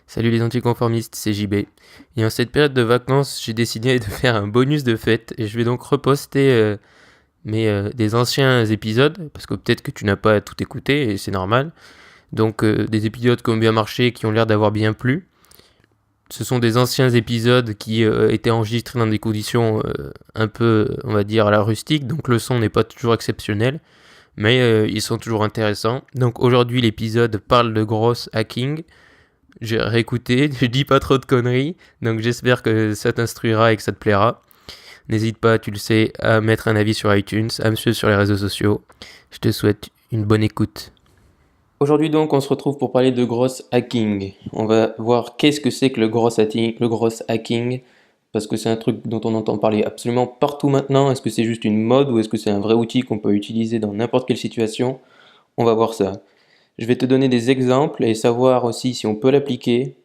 Salut les anticonformistes, c'est JB. Et en cette période de vacances, j'ai décidé de faire un bonus de fête et je vais donc reposter des anciens épisodes parce que peut-être que tu n'as pas tout écouté et c'est normal. Donc des épisodes qui ont bien marché, qui ont l'air d'avoir bien plu. Ce sont des anciens épisodes qui étaient enregistrés dans des conditions un peu, on va dire, à la rustique, donc le son n'est pas toujours exceptionnel, mais ils sont toujours intéressants. Donc aujourd'hui l'épisode parle de gross hacking. J'ai réécouté, je dis pas trop de conneries, donc j'espère que ça t'instruira et que ça te plaira. N'hésite pas, tu le sais, à mettre un avis sur iTunes, à me suivre sur les réseaux sociaux. Je te souhaite une bonne écoute. Aujourd'hui donc, on se retrouve pour parler de gross hacking. On va voir qu'est-ce que c'est que le gross hacking, parce que c'est un truc dont on entend parler absolument partout maintenant. Est-ce que c'est juste une mode ou est-ce que c'est un vrai outil qu'on peut utiliser dans n'importe quelle situation? On va voir ça. Je vais te donner des exemples et savoir aussi si on peut l'appliquer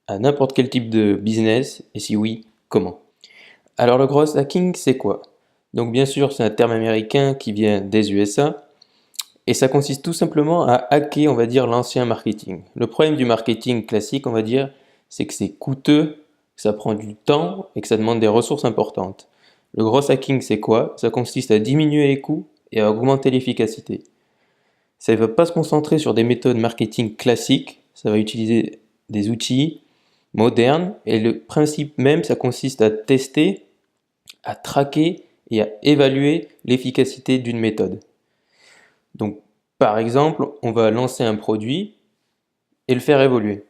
à n'importe quel type de business et si oui, comment. Alors le gross hacking, c'est quoi? Donc bien sûr, c'est un terme américain qui vient des USA et ça consiste tout simplement à hacker, on va dire, l'ancien marketing. Le problème du marketing classique, on va dire, c'est que c'est coûteux, que ça prend du temps et que ça demande des ressources importantes. Le gross hacking, c'est quoi? Ça consiste à diminuer les coûts et à augmenter l'efficacité. Ça ne va pas se concentrer sur des méthodes marketing classiques, ça va utiliser des outils modernes et le principe même, ça consiste à tester, à traquer et à évaluer l'efficacité d'une méthode. Donc, par exemple, on va lancer un produit et le faire évoluer.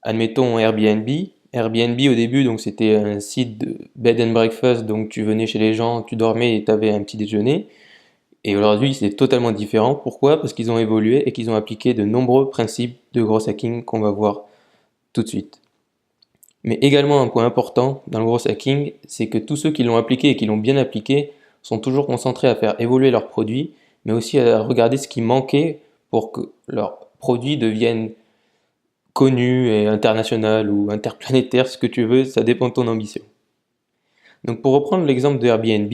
Admettons Airbnb. Airbnb au début, donc c'était un site de bed and breakfast, donc tu venais chez les gens, tu dormais et tu avais un petit déjeuner. Et aujourd'hui, c'est totalement différent. Pourquoi? Parce qu'ils ont évolué et qu'ils ont appliqué de nombreux principes de gros hacking qu'on va voir tout de suite. Mais également un point important dans le gros hacking, c'est que tous ceux qui l'ont appliqué et qui l'ont bien appliqué sont toujours concentrés à faire évoluer leurs produits, mais aussi à regarder ce qui manquait pour que leurs produits deviennent connus et international ou interplanétaires, ce que tu veux, ça dépend de ton ambition. Donc pour reprendre l'exemple de Airbnb,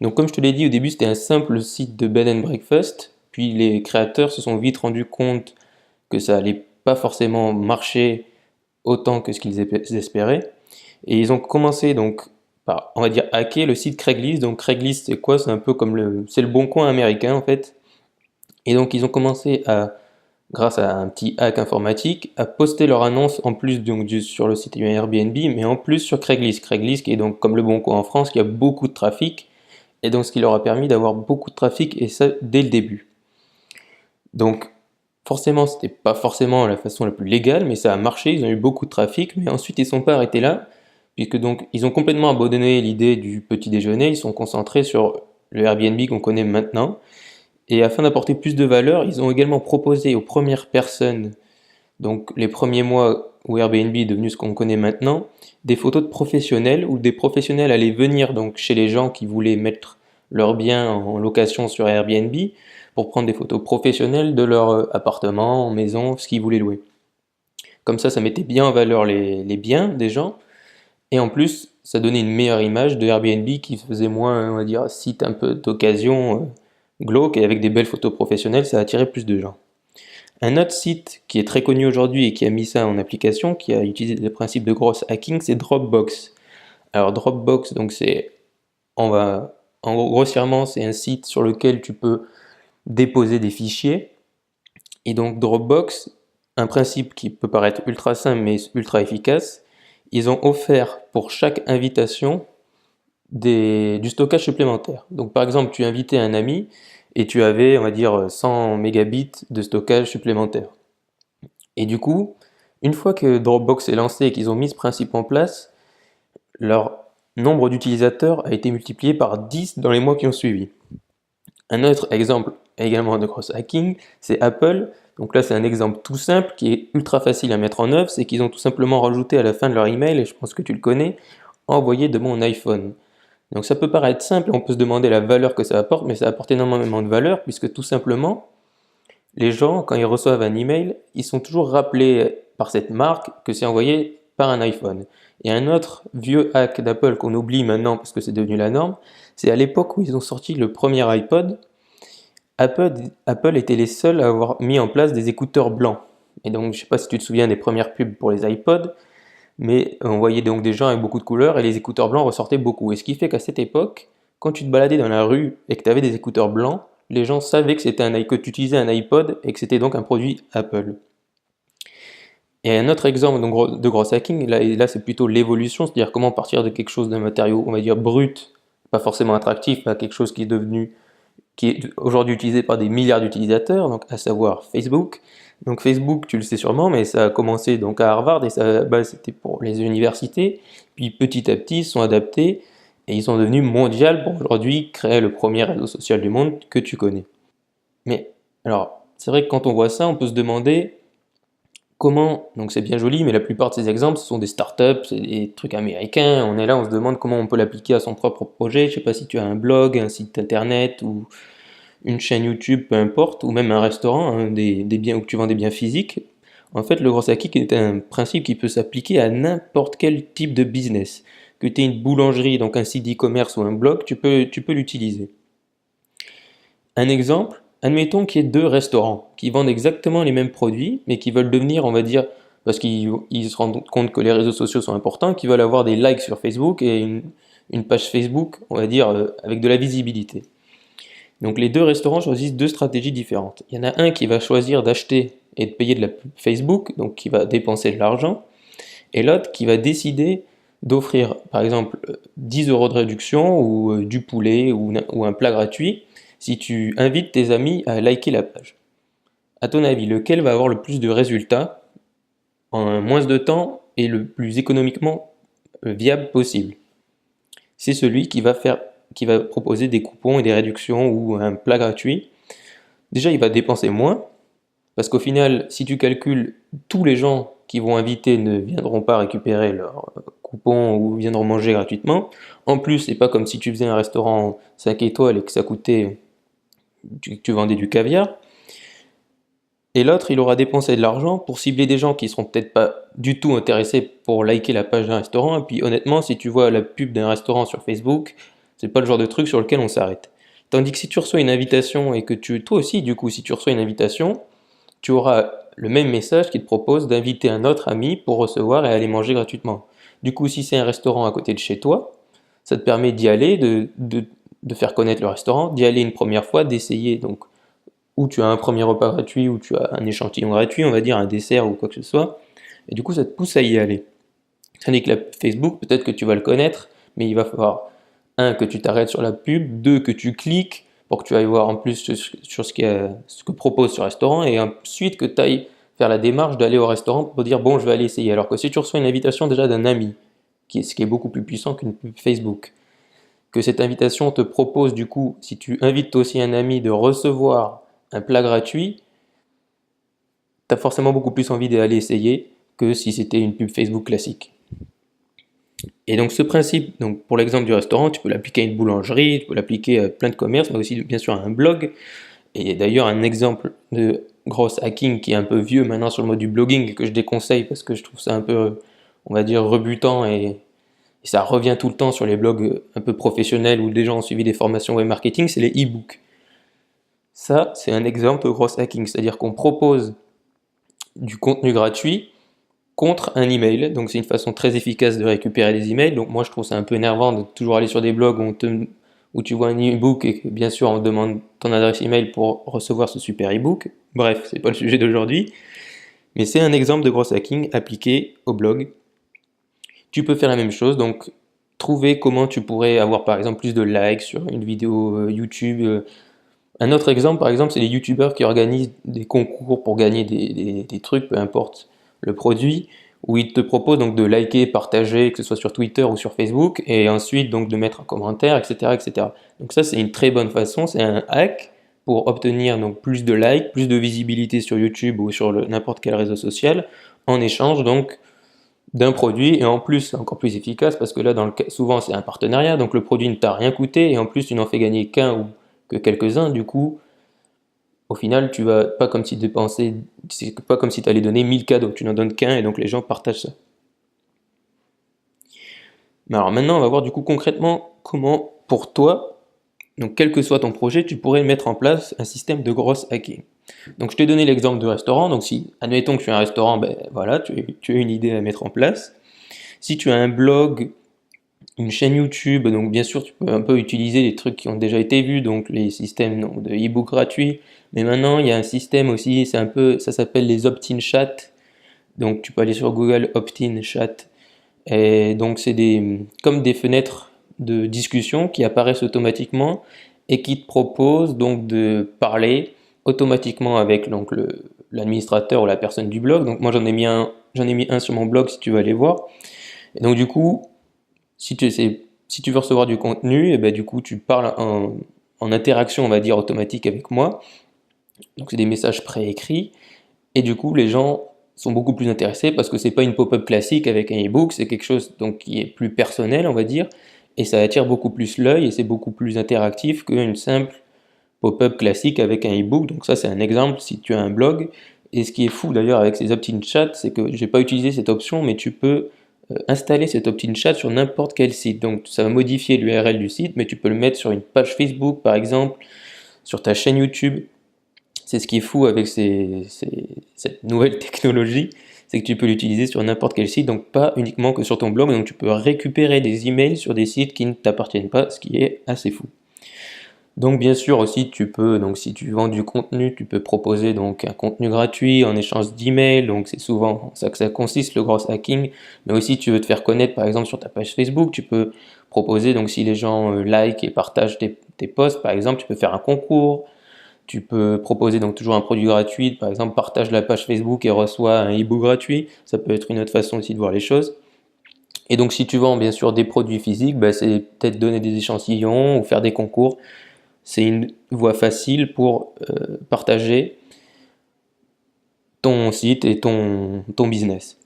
donc comme je te l'ai dit au début, c'était un simple site de bed and breakfast, puis les créateurs se sont vite rendus compte que ça allait pas forcément marcher autant que ce qu'ils espéraient, et ils ont commencé donc par, on va dire, hacker le site Craigslist. Donc Craigslist, c'est quoi? C'est un peu comme c'est le bon coin américain en fait. Et donc ils ont commencé à, grâce à un petit hack informatique, à poster leur annonce en plus donc sur le site Airbnb, mais en plus sur Craigslist. Craigslist qui est donc comme le bon coin en France, qui a beaucoup de trafic, et donc ce qui leur a permis d'avoir beaucoup de trafic, et ça dès le début. Donc forcément, c'était pas forcément la façon la plus légale, mais ça a marché, ils ont eu beaucoup de trafic, mais ensuite ils ne sont pas arrêtés là, puisque donc ils ont complètement abandonné l'idée du petit déjeuner, ils sont concentrés sur le Airbnb qu'on connaît maintenant, et afin d'apporter plus de valeur, ils ont également proposé aux premières personnes, donc les premiers mois où Airbnb est devenu ce qu'on connaît maintenant, des photos de professionnels, où des professionnels allaient venir donc chez les gens qui voulaient mettre leurs biens en location sur Airbnb, pour prendre des photos professionnelles de leur appartement, maison, ce qu'ils voulaient louer. Comme ça mettait bien en valeur les biens des gens, et en plus, ça donnait une meilleure image de Airbnb qui faisait moins, on va dire, site un peu d'occasion glauque, et avec des belles photos professionnelles, ça attirait plus de gens. Un autre site qui est très connu aujourd'hui et qui a mis ça en application, qui a utilisé des principes de gross hacking, c'est Dropbox. Alors Dropbox, donc en gros, grossièrement, c'est un site sur lequel tu peux déposer des fichiers. Et donc Dropbox, un principe qui peut paraître ultra simple mais ultra efficace, ils ont offert pour chaque invitation du stockage supplémentaire. Donc par exemple, tu invitais un ami et tu avais, on va dire, 100 mégabits de stockage supplémentaire. Et du coup, une fois que Dropbox est lancé et qu'ils ont mis ce principe en place, leur nombre d'utilisateurs a été multiplié par 10 dans les mois qui ont suivi. Un autre exemple également de cross hacking, c'est Apple. Donc là, c'est un exemple tout simple qui est ultra facile à mettre en œuvre, c'est qu'ils ont tout simplement rajouté à la fin de leur email, et je pense que tu le connais, envoyer de mon iPhone. Donc ça peut paraître simple, on peut se demander la valeur que ça apporte, mais ça apporte énormément de valeur, puisque tout simplement, les gens, quand ils reçoivent un email, ils sont toujours rappelés par cette marque que c'est envoyé par un iPhone. Et un autre vieux hack d'Apple qu'on oublie maintenant parce que c'est devenu la norme, c'est à l'époque où ils ont sorti le premier iPod, Apple était les seuls à avoir mis en place des écouteurs blancs. Et donc, je sais pas si tu te souviens des premières pubs pour les iPods, mais on voyait donc des gens avec beaucoup de couleurs et les écouteurs blancs ressortaient beaucoup. Et ce qui fait qu'à cette époque, quand tu te baladais dans la rue et que tu avais des écouteurs blancs, les gens savaient que que tu utilisais un iPod et que c'était donc un produit Apple. Et un autre exemple de gros hacking, là c'est plutôt l'évolution, c'est-à-dire comment partir de quelque chose d'un matériau, on va dire brut, pas forcément attractif, à quelque chose qui est aujourd'hui utilisé par des milliards d'utilisateurs, donc à savoir Facebook. Donc Facebook, tu le sais sûrement, mais ça a commencé donc à Harvard et ça, c'était pour les universités. Puis petit à petit, ils sont adaptés et ils sont devenus mondiaux pour aujourd'hui créer le premier réseau social du monde que tu connais. Mais alors, c'est vrai que quand on voit ça, on peut se demander comment, donc c'est bien joli, mais la plupart de ces exemples, ce sont des startups, c'est des trucs américains. On est là, on se demande comment on peut l'appliquer à son propre projet. Je sais pas si tu as un blog, un site internet ou une chaîne YouTube, peu importe, ou même un restaurant, hein, des biens où tu vends des biens physiques. En fait, le gros hacking est un principe qui peut s'appliquer à n'importe quel type de business. Que tu aies une boulangerie, donc un site e-commerce ou un blog, tu peux l'utiliser. Un exemple, admettons qu'il y ait deux restaurants qui vendent exactement les mêmes produits, mais qui veulent devenir, on va dire, parce qu'ils se rendent compte que les réseaux sociaux sont importants, qui veulent avoir des likes sur Facebook et une page Facebook, on va dire, avec de la visibilité. Donc les deux restaurants choisissent deux stratégies différentes. Il y en a un qui va choisir d'acheter et de payer de la pub Facebook, donc qui va dépenser de l'argent, et l'autre qui va décider d'offrir par exemple 10 euros de réduction ou du poulet ou un plat gratuit si tu invites tes amis à liker la page. À ton avis, lequel va avoir le plus de résultats en moins de temps et le plus économiquement viable possible? C'est celui qui va proposer des coupons et des réductions ou un plat gratuit. Déjà, il va dépenser moins, parce qu'au final, si tu calcules, tous les gens qui vont inviter ne viendront pas récupérer leur coupon ou viendront manger gratuitement. En plus, c'est pas comme si tu faisais un restaurant 5 étoiles et que ça coûtait, tu vendais du caviar. Et l'autre, il aura dépensé de l'argent pour cibler des gens qui seront peut-être pas du tout intéressés pour liker la page d'un restaurant. Et puis honnêtement, si tu vois la pub d'un restaurant sur Facebook, c'est pas le genre de truc sur lequel on s'arrête. Tandis que si tu reçois une invitation et que toi aussi, du coup, si tu reçois une invitation, tu auras le même message qui te propose d'inviter un autre ami pour recevoir et aller manger gratuitement. Du coup, si c'est un restaurant à côté de chez toi, ça te permet d'y aller, de faire connaître le restaurant, d'y aller une première fois, d'essayer. Donc, ou tu as un premier repas gratuit, ou tu as un échantillon gratuit, on va dire un dessert ou quoi que ce soit. Et du coup, ça te pousse à y aller. Tandis que la Facebook, peut-être que tu vas le connaître, mais il va falloir, un, que tu t'arrêtes sur la pub, deux, que tu cliques pour que tu ailles voir en plus sur ce que propose ce restaurant, et ensuite que tu ailles faire la démarche d'aller au restaurant pour dire bon, je vais aller essayer. Alors que si tu reçois une invitation déjà d'un ami, ce qui est beaucoup plus puissant qu'une pub Facebook, que cette invitation te propose du coup, si tu invites aussi un ami de recevoir un plat gratuit, tu as forcément beaucoup plus envie d'aller essayer que si c'était une pub Facebook classique. Et donc ce principe, donc pour l'exemple du restaurant, tu peux l'appliquer à une boulangerie, tu peux l'appliquer à plein de commerces, mais aussi bien sûr à un blog. Et d'ailleurs un exemple de gros hacking qui est un peu vieux maintenant sur le mode du blogging que je déconseille parce que je trouve ça un peu, on va dire, rebutant et ça revient tout le temps sur les blogs un peu professionnels où des gens ont suivi des formations web marketing, c'est les e-books. Ça, c'est un exemple de gros hacking, c'est-à-dire qu'on propose du contenu gratuit contre un email. Donc c'est une façon très efficace de récupérer des emails. Donc moi je trouve ça un peu énervant de toujours aller sur des blogs où tu vois un e-book et que bien sûr on te demande ton adresse email pour recevoir ce super e-book. Bref, c'est pas le sujet d'aujourd'hui. Mais c'est un exemple de gros hacking appliqué au blog. Tu peux faire la même chose, donc trouver comment tu pourrais avoir par exemple plus de likes sur une vidéo YouTube. Un autre exemple, par exemple, c'est les youtubeurs qui organisent des concours pour gagner des trucs, peu importe le produit, où ils te proposent donc de liker, partager, que ce soit sur Twitter ou sur Facebook, et ensuite donc de mettre un commentaire, etc., etc. Donc ça, c'est une très bonne façon, c'est un hack pour obtenir donc plus de likes, plus de visibilité sur YouTube ou sur n'importe quel réseau social, en échange donc d'un produit, et en plus c'est encore plus efficace parce que là souvent c'est un partenariat, donc le produit ne t'a rien coûté et en plus tu n'en fais gagner qu'un ou que quelques-uns. Du coup au final tu vas pas comme si dépenser, c'est pas comme si tu allais donner 1000 cadeaux, tu n'en donnes qu'un et donc les gens partagent ça. Mais alors maintenant on va voir du coup concrètement comment pour toi, donc quel que soit ton projet, tu pourrais mettre en place un système de gros hacking. Donc je t'ai donné l'exemple de restaurant, donc si, admettons que tu as un restaurant, ben voilà, tu as une idée à mettre en place. Si tu as un blog, une chaîne YouTube, donc bien sûr tu peux un peu utiliser les trucs qui ont déjà été vus, donc les systèmes donc, de e-book gratuits, mais maintenant il y a un système aussi, c'est un peu, ça s'appelle les opt-in chat, donc tu peux aller sur Google opt-in chat, et donc c'est comme des fenêtres de discussion qui apparaissent automatiquement et qui te proposent donc de parler automatiquement avec donc l'administrateur ou la personne du blog. Donc moi j'en ai mis un sur mon blog si tu veux aller voir. Et donc du coup, si tu veux recevoir du contenu, et ben du coup tu parles en interaction, on va dire automatique avec moi. Donc c'est des messages préécrits et du coup les gens sont beaucoup plus intéressés parce que c'est pas une pop-up classique avec un e-book, c'est quelque chose donc qui est plus personnel, on va dire, et ça attire beaucoup plus l'œil et c'est beaucoup plus interactif qu'une simple pop-up classique avec un e-book. Donc ça c'est un exemple si tu as un blog. Et ce qui est fou d'ailleurs avec ces opt-in chat, c'est que j'ai pas utilisé cette option, mais tu peux installer cet opt-in chat sur n'importe quel site. Donc ça va modifier l'URL du site, mais tu peux le mettre sur une page Facebook par exemple, sur ta chaîne YouTube. C'est ce qui est fou avec cette nouvelle technologie, c'est que tu peux l'utiliser sur n'importe quel site, donc pas uniquement que sur ton blog, donc tu peux récupérer des emails sur des sites qui ne t'appartiennent pas, ce qui est assez fou. Donc bien sûr aussi tu peux, donc si tu vends du contenu, tu peux proposer donc un contenu gratuit en échange d'emails, donc c'est souvent ça que ça consiste le gros hacking, mais aussi tu veux te faire connaître par exemple sur ta page Facebook, tu peux proposer donc si les gens like et partagent tes posts par exemple, tu peux faire un concours, tu peux proposer donc toujours un produit gratuit, par exemple partage la page Facebook et reçois un e-book gratuit, ça peut être une autre façon aussi de voir les choses. Et donc si tu vends bien sûr des produits physiques, bah, c'est peut-être donner des échantillons ou faire des concours. C'est une voie facile pour partager ton site et ton business.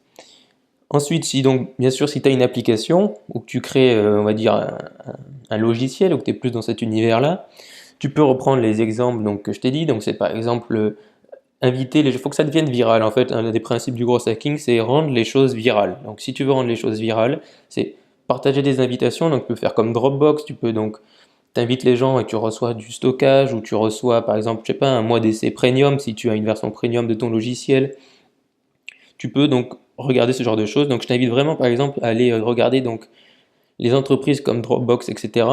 Ensuite, si donc, bien sûr, si tu as une application ou que tu crées, on va dire, un logiciel ou que tu es plus dans cet univers-là, tu peux reprendre les exemples donc, que je t'ai dit. Donc, c'est par exemple inviter les gens. Il faut que ça devienne viral. En fait, un des principes du gros hacking, c'est rendre les choses virales. Donc, si tu veux rendre les choses virales, c'est partager des invitations. Donc, tu peux faire comme Dropbox. Tu peux donc t'invites les gens et tu reçois du stockage ou tu reçois par exemple, je sais pas, un mois d'essai premium si tu as une version premium de ton logiciel. Tu peux donc regarder ce genre de choses. Donc je t'invite vraiment par exemple à aller regarder donc les entreprises comme Dropbox, etc.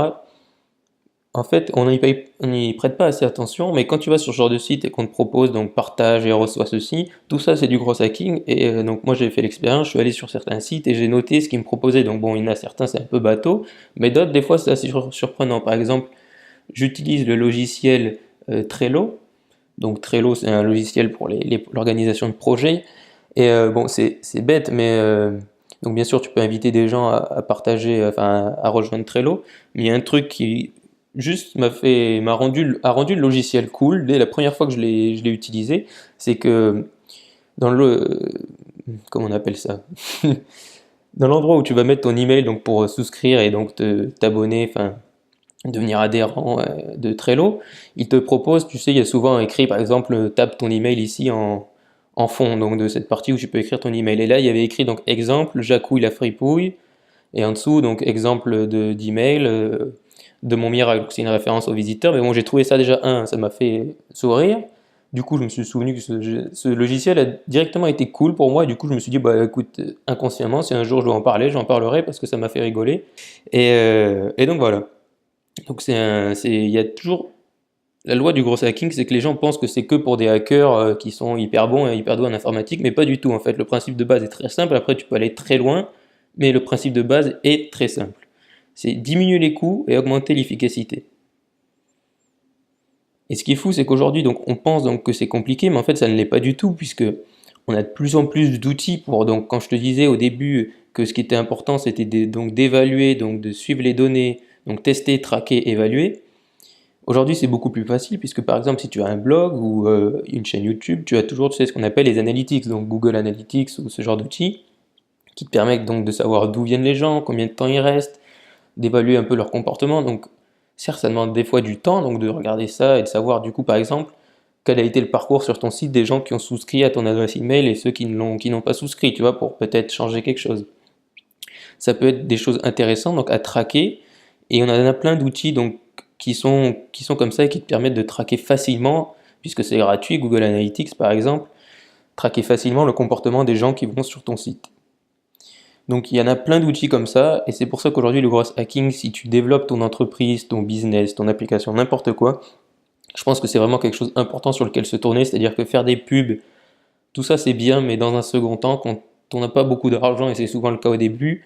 En fait, on n'y prête pas assez attention, mais quand tu vas sur ce genre de site et qu'on te propose donc partage et reçois ceci, tout ça c'est du gros hacking. Et donc moi j'ai fait l'expérience, je suis allé sur certains sites et j'ai noté ce qu'ils me proposaient. Donc bon, il y en a certains c'est un peu bateau, mais d'autres des fois c'est assez surprenant. Par exemple, j'utilise le logiciel Trello. Donc Trello c'est un logiciel pour l'organisation de projets. Et bon c'est bête, mais donc bien sûr tu peux inviter des gens à partager, enfin à rejoindre Trello. Mais il y a un truc qui juste a rendu le logiciel cool dès la première fois que je l'ai utilisé, c'est que dans comment on appelle ça, dans l'endroit où tu vas mettre ton email donc pour souscrire et donc t'abonner, enfin devenir adhérent de Trello, il te propose, tu sais, il y a souvent écrit par exemple tape ton email ici en fond donc de cette partie où tu peux écrire ton email, et là il y avait écrit donc exemple Jacouille la fripouille, et en dessous donc exemple d'email de mon miracle. C'est une référence aux visiteurs, mais bon, j'ai trouvé ça déjà, ça m'a fait sourire. Du coup, je me suis souvenu que ce logiciel a directement été cool pour moi, et du coup, je me suis dit, bah écoute, inconsciemment, si un jour je dois en parler, j'en parlerai parce que ça m'a fait rigoler. Et donc voilà. Donc il y a toujours la loi du gros hacking, c'est que les gens pensent que c'est que pour des hackers qui sont hyper bons et hyper doués en informatique, mais pas du tout en fait. Le principe de base est très simple, après tu peux aller très loin, mais le principe de base est très simple. C'est diminuer les coûts et augmenter l'efficacité. Et ce qui est fou, c'est qu'aujourd'hui, donc, on pense donc que c'est compliqué, mais en fait, ça ne l'est pas du tout, puisque on a de plus en plus d'outils pour, donc, quand je te disais au début que ce qui était important, c'était donc d'évaluer, donc de suivre les données, donc tester, traquer, évaluer. Aujourd'hui, c'est beaucoup plus facile, puisque par exemple, si tu as un blog ou une chaîne YouTube, tu as toujours, tu sais, ce qu'on appelle les analytics, donc Google Analytics ou ce genre d'outils, qui te permettent donc de savoir d'où viennent les gens, combien de temps ils restent, d'évaluer un peu leur comportement. Donc certes, ça demande des fois du temps donc de regarder ça et de savoir du coup par exemple quel a été le parcours sur ton site des gens qui ont souscrit à ton adresse email et ceux qui n'ont pas souscrit, tu vois, pour peut-être changer quelque chose. Ça peut être des choses intéressantes donc à traquer, et on en a plein d'outils donc qui sont comme ça et qui te permettent de traquer facilement puisque c'est gratuit. Google Analytics, par exemple, traquer facilement le comportement des gens qui vont sur ton site. Donc il y en a plein d'outils comme ça, et c'est pour ça qu'aujourd'hui le growth hacking, si tu développes ton entreprise, ton business, ton application, n'importe quoi, je pense que c'est vraiment quelque chose d'important sur lequel se tourner, c'est-à-dire que faire des pubs, tout ça c'est bien, mais dans un second temps, quand on n'a pas beaucoup d'argent, et c'est souvent le cas au début,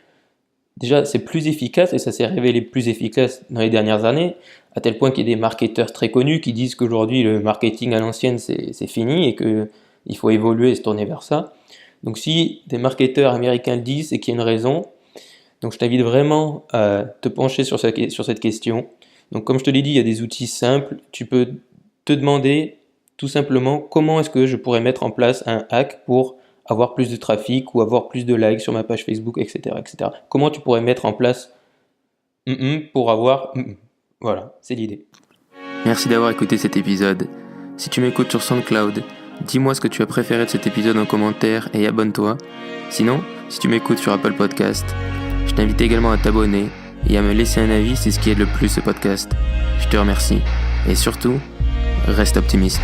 déjà c'est plus efficace, et ça s'est révélé plus efficace dans les dernières années, à tel point qu'il y a des marketeurs très connus qui disent qu'aujourd'hui le marketing à l'ancienne c'est fini, et qu'il faut évoluer et se tourner vers ça. Donc si des marketeurs américains le disent, c'est qu'il y a une raison. Donc je t'invite vraiment à te pencher sur cette question. Donc comme je te l'ai dit, il y a des outils simples. Tu peux te demander tout simplement comment est-ce que je pourrais mettre en place un hack pour avoir plus de trafic ou avoir plus de likes sur ma page Facebook, etc. etc. Comment tu pourrais mettre en place pour avoir... Voilà, c'est l'idée. Merci d'avoir écouté cet épisode. Si tu m'écoutes sur SoundCloud, dis-moi ce que tu as préféré de cet épisode en commentaire et abonne-toi. Sinon, si tu m'écoutes sur Apple Podcast, je t'invite également à t'abonner et à me laisser un avis, c'est ce qui aide le plus ce podcast. Je te remercie. Et surtout, reste optimiste.